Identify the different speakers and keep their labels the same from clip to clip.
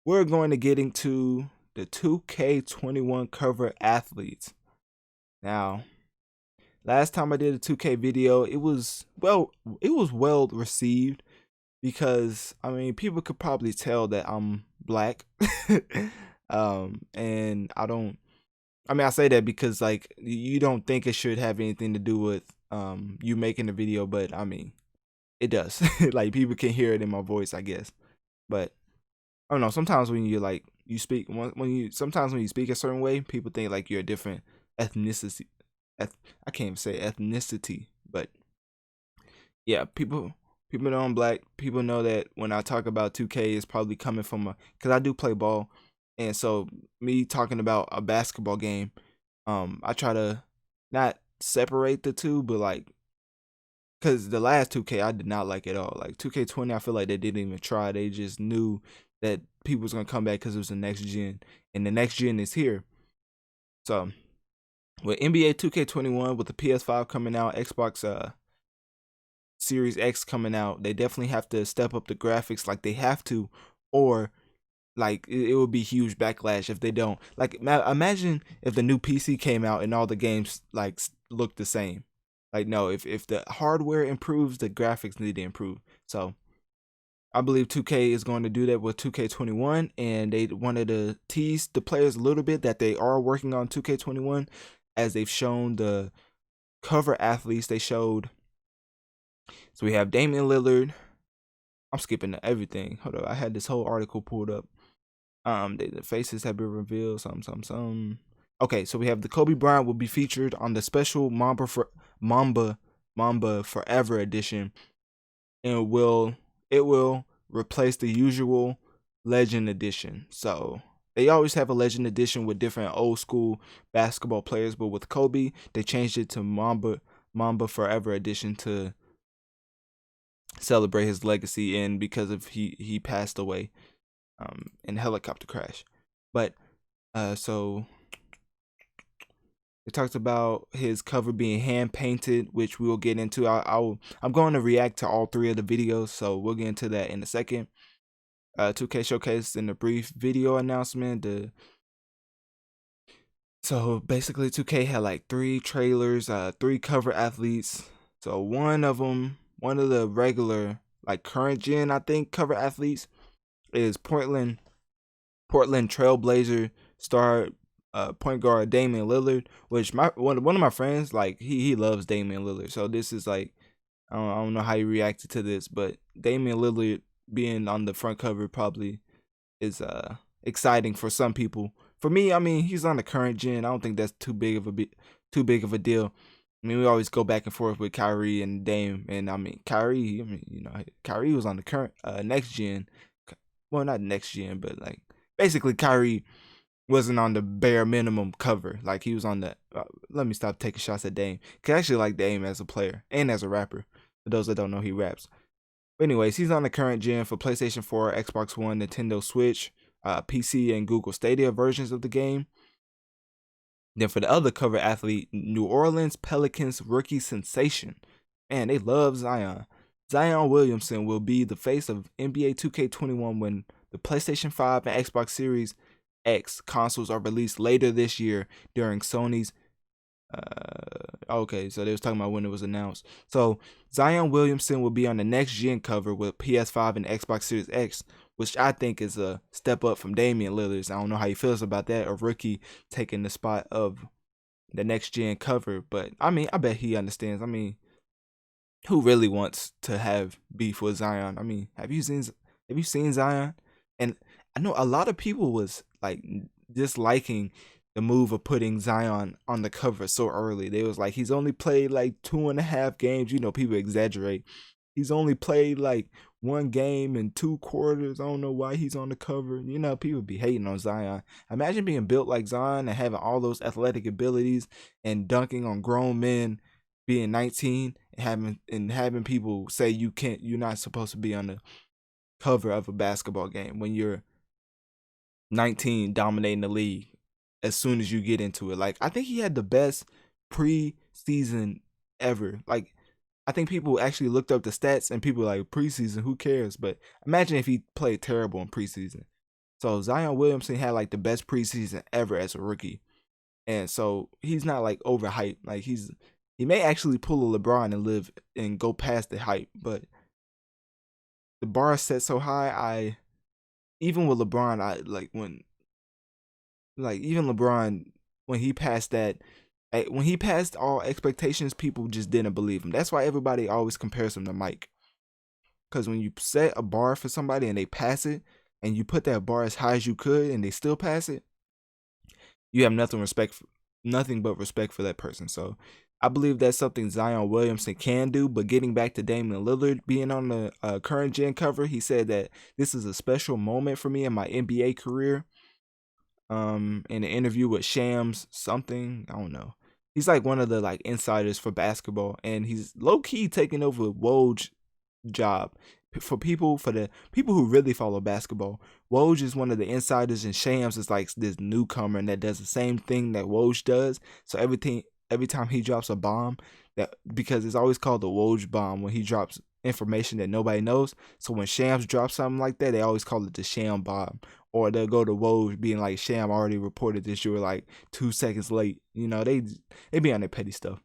Speaker 1: we're going to get into the 2K21 cover athletes. Now, last time I did a 2K video, it was well received because I mean people could probably tell that I'm black. And I say that because like you don't think it should have anything to do with you making the video, but I mean it does. Like people can hear it in my voice, I guess. But I don't know, sometimes when you like you speak when you sometimes when you speak a certain way, people think like you're a different ethnicity. I can't even say ethnicity, but yeah, people know I'm black. People know that when I talk about 2K, it's probably coming from because I do play ball, and so me talking about a basketball game, I try to not separate the two, but like because the last 2K I did not like at all. Like 2K20, I feel like they didn't even try. They just knew that people was gonna come back because it was the next gen, and the next gen is here. So with NBA 2K21, with the PS5 coming out, Xbox Series X coming out, they definitely have to step up the graphics like they have to, or like it would be huge backlash if they don't. Like imagine if the new PC came out and all the games like look the same. Like no, if the hardware improves, the graphics need to improve. So I believe 2K is going to do that with 2K21, and they wanted to tease the players a little bit that they are working on 2K21, as they've shown the cover athletes. They showed, so we have Damian Lillard. I'm skipping everything. Hold up, I had this whole article pulled up. The faces have been revealed. Some. Okay, so we have the Kobe Bryant will be featured on the special Mamba Forever edition, and it will replace the usual Legend edition. So they always have a Legend edition with different old school basketball players, but with Kobe, they changed it to Mamba Forever edition to celebrate his legacy, and because of he passed away in a helicopter crash. But so it talks about his cover being hand painted, which we'll get into. I'm going to react to all three of the videos, so we'll get into that in a second. 2K showcased in a brief video announcement. So basically 2K had like 3 trailers, 3 cover athletes. So one of the regular like current gen, I think, cover athletes is Portland Trailblazer star point guard Damian Lillard, which one of my friends, like he loves Damian Lillard. So this is like I don't know how he reacted to this, but Damian Lillard being on the front cover probably is exciting for some people. For me, I mean, he's on the current gen. I don't think that's too big of a deal. I mean, we always go back and forth with Kyrie and Dame, and I mean, Kyrie. I mean, you know, Kyrie was on the current next gen. Well, not next gen, but like basically Kyrie wasn't on the bare minimum cover. Like he was on the. Let me stop taking shots at Dame. Cause I actually like Dame as a player and as a rapper. For those that don't know, he raps. But anyways, he's on the current gen for PlayStation 4, Xbox One, Nintendo Switch, PC, and Google Stadia versions of the game. Then for the other cover athlete, New Orleans Pelicans rookie sensation. Man, they love Zion. Zion Williamson will be the face of NBA 2K21 when the PlayStation 5 and Xbox Series X consoles are released later this year during Sony's okay, so they was talking about when it was announced. So Zion Williamson will be on the next gen cover with PS5 and Xbox Series X, which I think is a step up from Damian Lillard. I don't know how he feels about that, a rookie taking the spot of the next gen cover, but I mean, I bet he understands. I mean, who really wants to have beef with Zion? I mean, have you seen Zion? And I know a lot of people was like disliking the move of putting Zion on the cover so early. They was like, he's only played like 2.5 games. You know, people exaggerate. He's only played like 1 game and 2 quarters. I don't know why he's on the cover. You know, people be hating on Zion. Imagine being built like Zion and having all those athletic abilities and dunking on grown men, being 19 and having people say you're not supposed to be on the cover of a basketball game when you're 19 dominating the league as soon as you get into it. Like, I think he had the best preseason ever. Like, I think people actually looked up the stats and people were like, preseason, who cares? But imagine if he played terrible in preseason. So Zion Williamson had like the best preseason ever as a rookie. And so he's not like overhyped. Like he may actually pull a LeBron and live and go past the hype, but the bar is set so high. Even with LeBron, even LeBron, when he passed that, when he passed all expectations, people just didn't believe him. That's why everybody always compares him to Mike. Because when you set a bar for somebody and they pass it, and you put that bar as high as you could and they still pass it, you have nothing but respect for that person. So I believe that's something Zion Williamson can do. But getting back to Damian Lillard being on the current gen cover, he said that this is a special moment for me in my NBA career. In an interview with Shams something, I don't know. He's like one of the like insiders for basketball, and he's low key taking over Woj's job. For the people who really follow basketball, Woj is one of the insiders, and Shams is like this newcomer and that does the same thing that Woj does. So every time he drops a bomb, that because it's always called the Woj bomb when he drops information that nobody knows. So when Shams drops something like that, they always call it the Sham bomb. Or they'll go to Woj being like, Sham already reported this, you were like 2 seconds late. You know, they be on their petty stuff.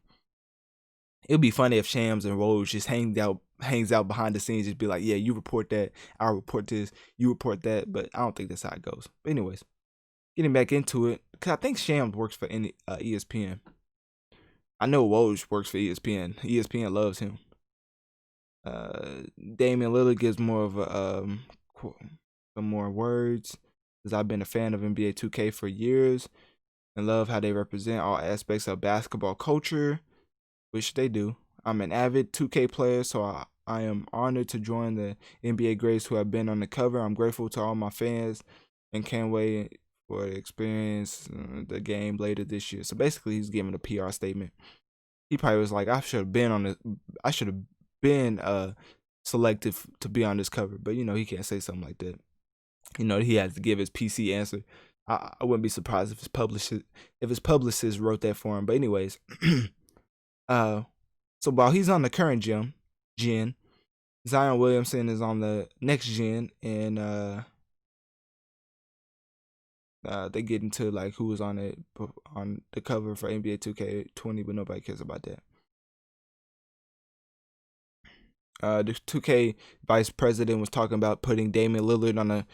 Speaker 1: It'd be funny if Shams and Woj just hangs out behind the scenes, just be like, yeah, you report that, I'll report this, you report that. But I don't think that's how it goes. But anyways, getting back into it, because I think Shams works for ESPN. I know Woj works for ESPN. ESPN loves him. Damian Lillard gives more of some more words, because I've been a fan of NBA 2K for years and love how they represent all aspects of basketball culture, which they do. I'm an avid 2K player, so I am honored to join the NBA greats who have been on the cover. I'm grateful to all my fans and can't wait for the experience the game later this year. So basically, he's giving a PR statement. He probably was like, I should have been selected to be on this cover, but you know he can't say something like that. You know he has to give his PC answer. I wouldn't be surprised if his publicist wrote that for him. But anyways, so while he's on the current gen, Zion Williamson is on the next gen, and they get into like who was on the cover for NBA 2K20, but nobody cares about that. The 2K vice president was talking about putting Damian Lillard on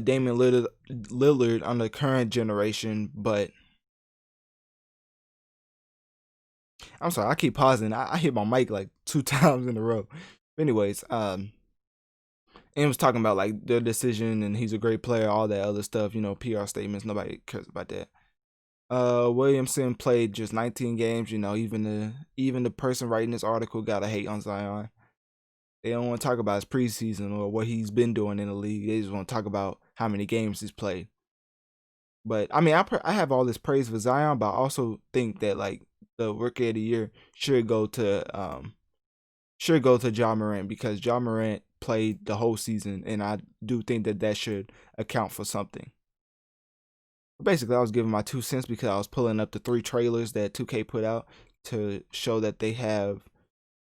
Speaker 1: Damian Lillard on the current generation, but I'm sorry, I keep pausing. I hit my mic like 2 times in a row. But anyways, and was talking about like their decision and he's a great player, all that other stuff, you know, PR statements. Nobody cares about that. Williamson played just 19 games. You know, even the person writing this article got a hate on Zion. They don't want to talk about his preseason or what he's been doing in the league. They just want to talk about how many games he's played. But I mean, I have all this praise for Zion, but I also think that like the Rookie of the Year should go to Ja Morant, because Ja Morant played the whole season, and I do think that should account for something. Basically, I was giving my 2 cents because I was pulling up the 3 trailers that 2K put out to show that they have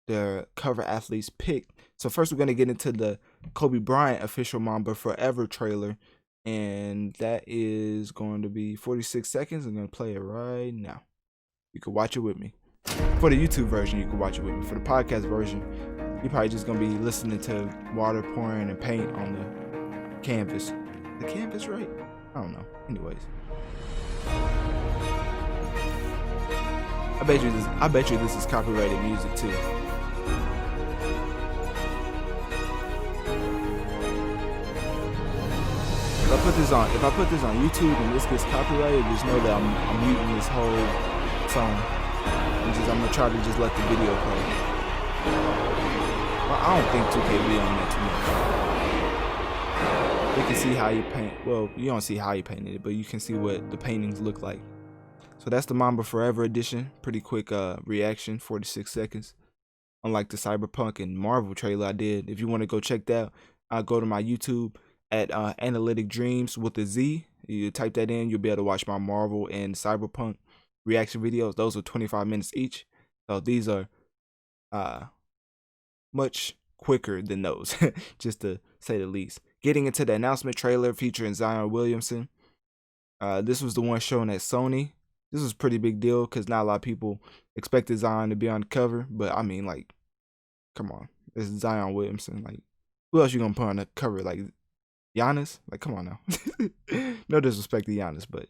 Speaker 1: their cover athletes picked. So first we're going to get into the Kobe Bryant official Mamba Forever trailer, and that is going to be 46 seconds. I'm going to play it right now. You can watch it with me. For the YouTube version, you can watch it with me. For the podcast version, you're probably just going to be listening to water pouring and paint on the canvas. The canvas, right? I don't know. Anyways. I bet you this is copyrighted music too. If I put this on YouTube and this gets copyrighted, just know that I'm muting this whole song. I'm gonna try to just let the video play. Well, I don't think 2K be on that too much. You can see how you paint. Well, you don't see how you painted it, but you can see what the paintings look like. So that's the Mamba Forever edition. Pretty quick reaction, 46 seconds. Unlike the Cyberpunk and Marvel trailer I did. If you want to go check that, I'll go to my YouTube at Analytic Dreams with a Z. You type that in, you'll be able to watch my Marvel and Cyberpunk reaction videos. Those are 25 minutes each. So these are much quicker than those, just to say the least. Getting into the announcement trailer featuring Zion Williamson. This was the one shown at Sony. This was a pretty big deal because not a lot of people expected Zion to be on the cover. But I mean, like, come on, it's Zion Williamson. Like, who else you gonna put on the cover? Like Giannis? Like, come on now. No disrespect to Giannis, but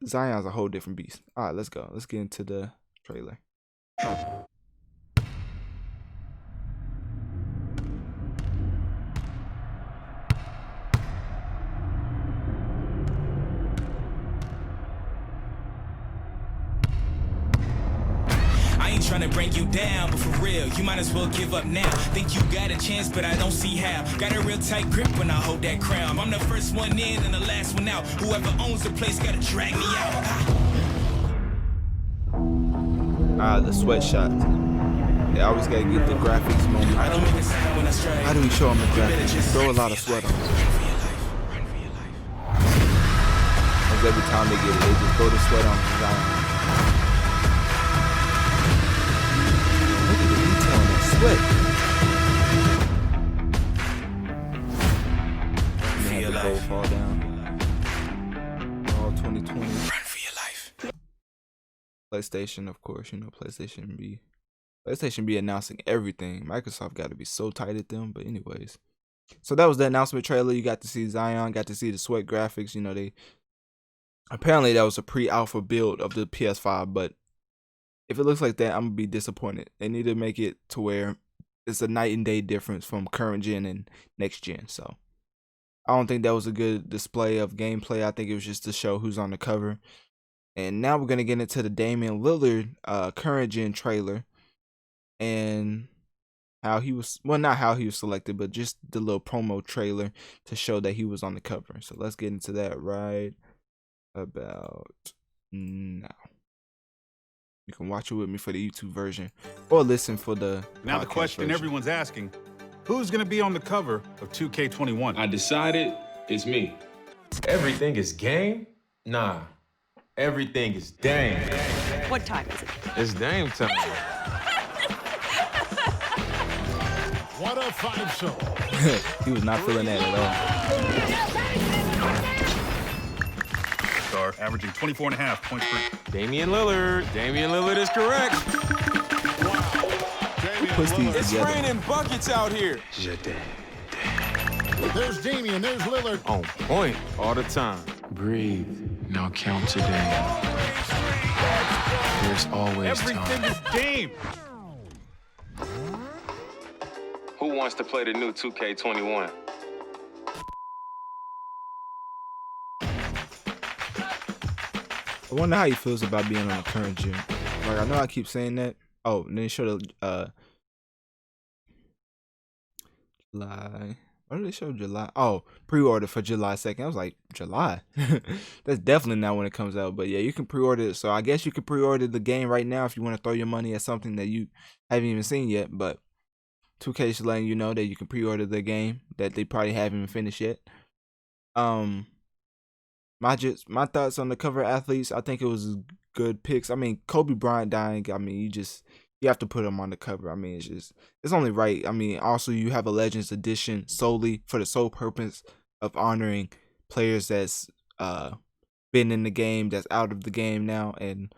Speaker 1: Zion's a whole different beast. All right, let's go. Let's get into the trailer.
Speaker 2: Trying to bring you down, but for real, you might as well give up now. Think you got a chance, but I don't see how. Got a real tight grip when I hold that crown. I'm the first one in and the last one out. Whoever owns the place gotta drag me out.
Speaker 1: The sweatshot. They always gotta get the graphics moment.
Speaker 2: I don't make a sound when I strike.
Speaker 1: How do we show them the graphics? Throw a lot of sweat on them. Because every time they get it, they just throw the sweat on them. Sweat. Feel the goal fall down. All 2020.
Speaker 2: Run for your life.
Speaker 1: PlayStation, of course, you know, PlayStation be announcing everything. Microsoft got to be so tight at them. But anyways, so that was the announcement trailer. You got to see Zion, got to see the sweat graphics. You know, apparently that was a pre-alpha build of the PS5, but if it looks like that, I'm going to be disappointed. They need to make it to where it's a night and day difference from current gen and next gen. So I don't think that was a good display of gameplay. I think it was just to show who's on the cover. And now we're going to get into the Damian Lillard current gen trailer and how he was, well, not how he was selected, but just the little promo trailer to show that he was on the cover. So let's get into that right about now. You can watch it with me for the YouTube version or listen for the
Speaker 3: Now the question
Speaker 1: version.
Speaker 3: Everyone's asking, who's going to be on the cover of 2K21?
Speaker 4: I decided it's me.
Speaker 5: Everything is game? Nah. Everything is Dame.
Speaker 6: What time is it?
Speaker 5: It's Dame time.
Speaker 3: What a five show.
Speaker 1: He was not feeling that at all.
Speaker 3: Averaging 24 and a half points per.
Speaker 5: Damian Lillard. Damian Lillard is correct.
Speaker 1: Who puts these
Speaker 5: It's
Speaker 1: together?
Speaker 5: raining buckets out here.
Speaker 3: There's Damian, there's Lillard.
Speaker 5: On point all the time.
Speaker 4: Breathe. Now count to Dame. There's always
Speaker 3: Everything
Speaker 4: time.
Speaker 3: is Dame.
Speaker 5: Who wants to play the new 2K21?
Speaker 1: I wonder how he feels about being on the current gen. Like, I know I keep saying that. Oh, and then show the July. Why did they show July? Oh, pre-order for July 2nd. I was like, July? That's definitely not when it comes out. But yeah, you can pre-order it. So I guess you can pre-order the game right now if you want to throw your money at something that you haven't even seen yet. But 2K is letting you know that you can pre-order the game that they probably haven't even finished yet. My thoughts on the cover athletes, I think it was good picks. I mean, Kobe Bryant dying, I mean, you have to put him on the cover. I mean, it's only right. I mean, also you have a Legends edition solely for the sole purpose of honoring players that's been in the game, that's out of the game now, and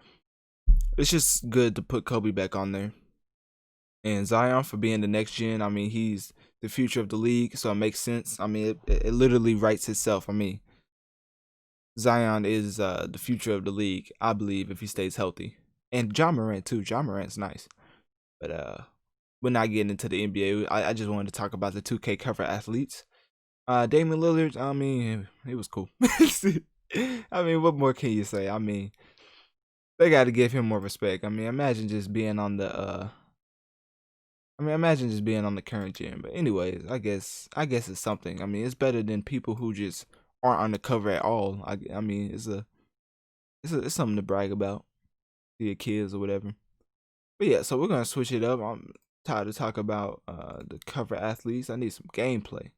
Speaker 1: it's just good to put Kobe back on there. And Zion for being the next gen. I mean, he's the future of the league, so it makes sense. I mean, it literally writes itself. I mean, Zion is the future of the league, I believe, if he stays healthy. And John Morant, too. John Morant's nice. But we're not getting into the NBA. I just wanted to talk about the 2K cover athletes. Damian Lillard, I mean, it was cool. I mean, what more can you say? I mean, they got to give him more respect. I mean, imagine just being on the current gen. But anyways, I guess it's something. I mean, it's better than people who just aren't on the cover at all. I mean, it's something to brag about to your kids or whatever. But yeah, so we're gonna switch it up. I'm tired of talking about the cover athletes. I need some gameplay.